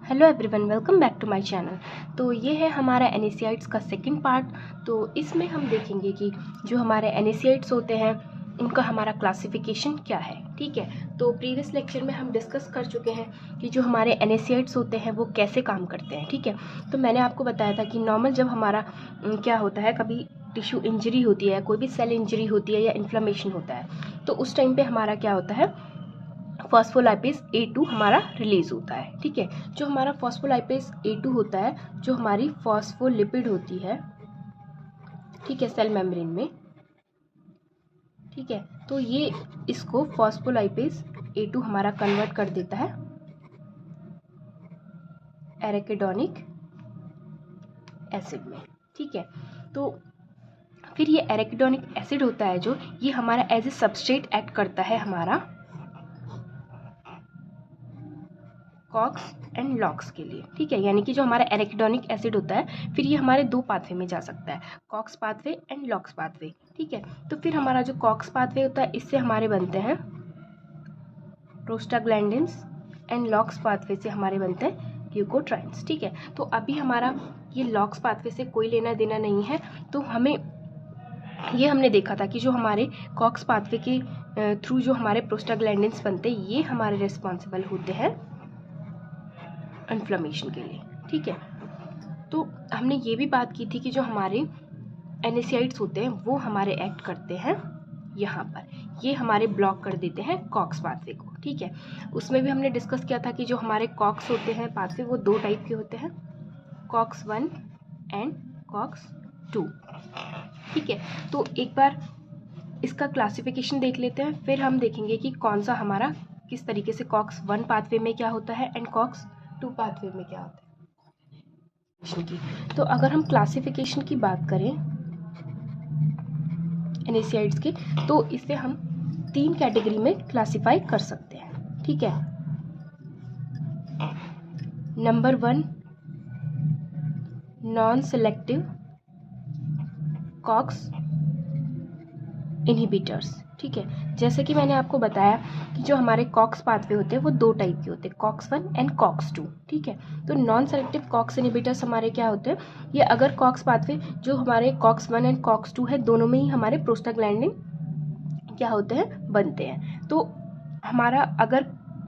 Hello everyone, welcome back to my channel. तो ये है हमारा NSAIDs का सेकंड पार्ट। तो इसमें हम देखेंगे कि जो हमारे NSAIDs होते हैं उनका हमारा क्लासिफिकेशन क्या है। ठीक है, तो प्रीवियस लेक्चर में हम डिस्कस कर चुके हैं कि जो हमारे NSAIDs होते हैं वो कैसे काम करते हैं। ठीक है, तो मैंने आपको बताया था कि नॉर्मल जब हमारा क्या होता है, कभी टिश्यू इंजरी होती है, कोई भी सेल इंजरी होती है या इन्फ्लेमेशन होता है, तो उस टाइम पे हमारा क्या होता है, फॉस्फोलाइपेज A2 हमारा रिलीज होता है। ठीक है, जो हमारा फॉस्फोलाइपेज A2 होता है, जो हमारी फॉस्फोलिपिड होती है, ठीक है, सेल मेम्ब्रेन में। ठीक है, तो ये इसको फॉस्फोलाइपेज A2 हमारा कन्वर्ट कर देता है एराकिडोनिक एसिड में। ठीक है, तो फिर ये एराकिडोनिक एसिड होता है जो ये हमारा एज ए सबस्ट्रेट एक्ट करता है हमारा कॉक्स एंड लॉक्स के लिए। ठीक है, यानी कि जो हमारा एराकिडोनिक एसिड होता है फिर ये हमारे दो पाथवे में जा सकता है, COX pathway and LOX pathway. ठीक है, तो फिर हमारा जो कॉक्स पाथवे होता है इससे हमारे बनते हैं प्रोस्टाग्लैंडिन्स एंड लॉक्स पाथवे से हमारे बनते हैं ल्यूकोट्राइन्स। ठीक है, तो अभी हमारा ये लॉक्स पाथवे से कोई लेना देना नहीं है। तो हमें ये हमने देखा था कि जो हमारे कॉक्स पाथवे के थ्रू जो हमारे प्रोस्टाग्लैंडिन्स बनते हैं ये हमारे रिस्पॉन्सिबल होते हैं इन्फ्लेमेशन के लिए। ठीक है, तो हमने ये भी बात की थी कि जो हमारे NSAIDs होते हैं वो हमारे एक्ट करते हैं यहाँ पर, ये हमारे ब्लॉक कर देते हैं कॉक्स पाथवे को। ठीक है, उसमें भी हमने डिस्कस किया था कि जो हमारे कॉक्स होते हैं पाथवे वो दो टाइप के होते हैं, कॉक्स 1 एंड कॉक्स 2। ठीक है, तो एक बार इसका क्लासिफिकेशन देख लेते हैं, फिर हम देखेंगे कि कौन सा हमारा किस तरीके से कॉक्स 1 पाथवे में क्या होता है एंड कॉक्स 2 पाथवे में क्या होता है की। तो अगर हम क्लासिफिकेशन की बात करें NSAIDs के, तो इसे हम 3 कैटेगरी में क्लासिफाई कर सकते हैं। ठीक है, number 1 non selective COX inhibitors. ठीक है, जैसे कि मैंने आपको बताया कि जो हमारे कॉक्स पाथवे होते हैं वो दो टाइप के होते हैं, कॉक्स 1 एंड कॉक्स 2। ठीक है, तो नॉन सेलेक्टिव कॉक्स इनहिबिटर्स हमारे क्या होते हैं, ये अगर कॉक्स पाथवे जो हमारे कॉक्स 1 एंड कॉक्स 2 है दोनों में ही हमारे प्रोस्टाग्लैंडिन क्या होते हैं, बनते हैं। तो हमारा अगर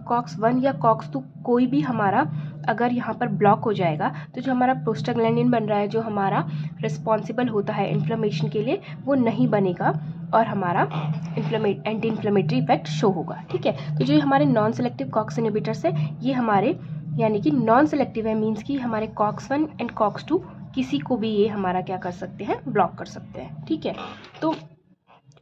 कॉक्स 1 या कॉक्स 2 कोई भी हमारा अगर यहाँ पर ब्लॉक हो जाएगा तो जो हमारा प्रोस्टाग्लैंडिन बन रहा है जो हमारा रिस्पॉन्सिबल होता है इन्फ्लेमेशन के लिए वो नहीं बनेगा और हमारा एंटी इन्फ्लेमेटरी इफेक्ट शो होगा। ठीक है, तो जो हमारे नॉन सेलेक्टिव कॉक्स इनहिबिटर्स है ये हमारे यानी कि नॉन सेलेक्टिव है, मीन्स कि हमारे कॉक्स 1 एंड कॉक्स 2 किसी को भी ये हमारा क्या कर सकते हैं, ब्लॉक कर सकते हैं। ठीक है, तो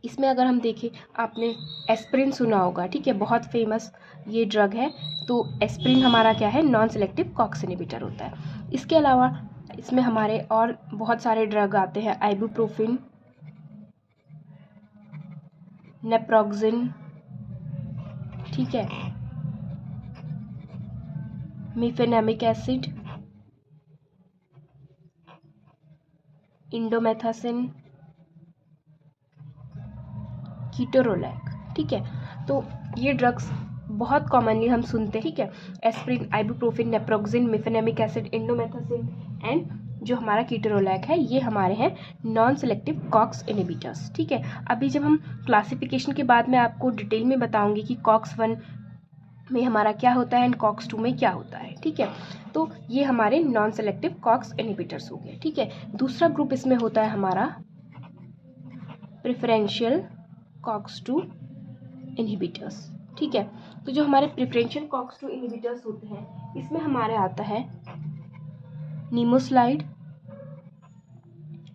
इसमें अगर हम देखें, आपने एस्प्रिन सुना होगा। ठीक है, बहुत फेमस ये ड्रग है। तो एस्प्रिन हमारा क्या है, नॉन सेलेक्टिव कॉक्स इनहिबिटर होता है। इसके अलावा इसमें हमारे और बहुत सारे ड्रग आते हैं, आइबुप्रोफिन, नेप्रोक्सिन, ठीक है, मीफेनेमिक एसिड, इंडोमेथासिन, कीटोरोलैक। ठीक है, तो ये ड्रग्स बहुत कॉमनली हम सुनते हैं। ठीक है, aspirin, ibuprofen, naproxen, mefenamic acid, indomethacin and जो हमारा कीटोरोलैक है ये हमारे हैं नॉन सेलेक्टिव कॉक्स इनहिबिटर्स। ठीक है, अभी जब हम क्लासिफिकेशन के बाद मैं आपको डिटेल में बताऊंगी कि कॉक्स 1 में हमारा क्या होता है एंड कॉक्स 2 में क्या होता है। ठीक है, तो ये हमारे नॉन सेलेक्टिव कॉक्स इनहिबिटर्स हो गए। ठीक है, दूसरा ग्रुप इसमें होता है हमारा प्रेफरेंशियल कॉक्स 2 इनहिबिटर्स। ठीक है, तो जो हमारे प्रेफरेंशियल कॉक्स 2 इनहिबिटर्स होते हैं इसमें हमारे आता है निमोस्लाइड।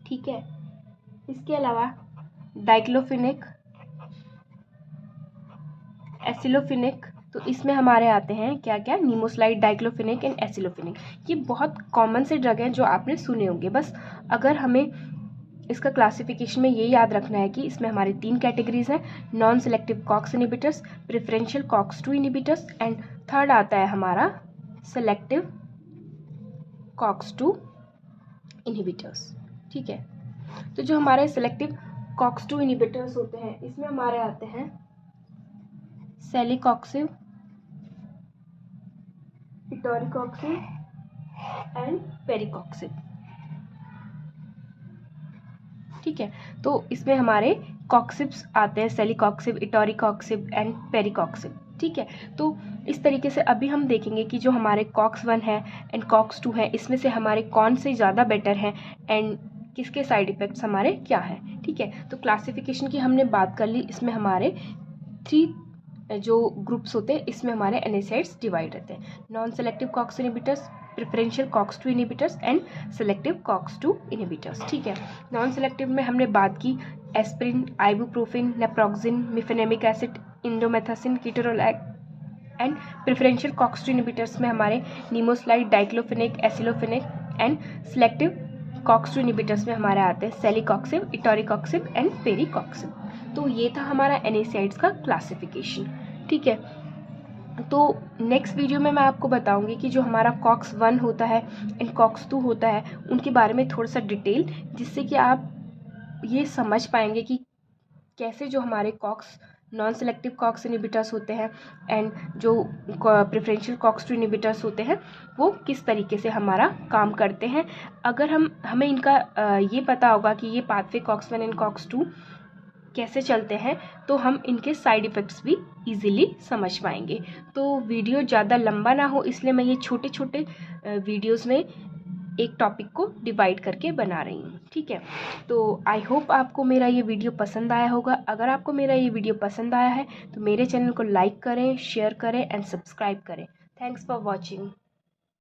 ठीक है, इसके अलावा डाइक्लोफिनिक, एसिलोफिनिक। तो इसमें हमारे आते हैं क्या क्या, निमोस्लाइड, डाइक्लोफिनिक एंड एसिलोफिनिक। ये बहुत कॉमन से ड्रग हैं जो आपने सुने होंगे। बस अगर हमें इसका क्लासिफिकेशन में ये याद रखना है कि इसमें हमारी 3 कैटेगरीज हैं, non selective COX inhibitors, preferential COX 2 inhibitors and third आता है हमारा सेलेक्टिव कॉक्स 2 इनहिबिटर्स। ठीक है, तो जो हमारे सेलेक्टिव कॉक्स 2 इनहिबिटर्स होते हैं इसमें हमारे आते हैं सेलिकॉक्सिब, इटोरिकॉक्सिब एंड पेरिकॉक्सिब। ठीक है, तो इसमें हमारे कॉक्सिब्स आते हैं, सेलिकॉक्सिब, इटोरिकॉक्सिब एंड पेरिकॉक्सिब। ठीक है, तो इस तरीके से अभी हम देखेंगे कि जो हमारे कॉक्स 1 है एंड कॉक्स 2 है, इसमें से हमारे कौन से ज़्यादा बेटर हैं एंड किसके साइड इफ़ेक्ट्स हमारे क्या है। ठीक है, तो क्लासिफिकेशन की हमने बात कर ली। इसमें हमारे 3 जो ग्रुप्स होते हैं, इसमें हमारे NSAIDs डिवाइड रहते हैं, non selective COX inhibitors, preferential COX 2 inhibitors and selective cox 2 inhibitors. ठीक है, नॉन सेलेक्टिव में हमने बात की aspirin, ibuprofen, naproxen, mefenamic acid, indomethacin, ketorolac and preferential COX 2 inhibitors में हमारे nimesulide, diclofenac, aceclofenac and selective cox 2 inhibitors में हमारे आते हैं सेलिकॉक्सिब, इटोरिकॉक्सिब एंड पेरिकॉक्सिब। तो ये था हमारा NSAIDs का क्लासिफिकेशन। ठीक है, तो नेक्स्ट वीडियो में मैं आपको बताऊंगी कि जो हमारा कॉक्स 1 होता है एंड कॉक्स 2 होता है, उनके बारे में थोड़ा सा डिटेल, जिससे कि आप ये समझ पाएंगे कि कैसे जो हमारे COX non selective COX inhibitors होते हैं एंड जो प्रेफरेंशियल कॉक्स 2 इनहिबिटर्स होते हैं वो किस तरीके से हमारा काम करते हैं। अगर हमें इनका ये पता होगा कि ये पाथवे कॉक्स 1 एंड कॉक्स 2 कैसे चलते हैं, तो हम इनके साइड इफ़ेक्ट्स भी इजीली समझ पाएंगे। तो वीडियो ज़्यादा लंबा ना हो, इसलिए मैं ये छोटे छोटे वीडियोस में एक टॉपिक को डिवाइड करके बना रही हूँ। ठीक है, तो आई होप आपको मेरा ये वीडियो पसंद आया होगा। अगर आपको मेरा ये वीडियो पसंद आया है तो मेरे चैनल को लाइक करें, शेयर करें एंड सब्सक्राइब करें। Thanks for watching.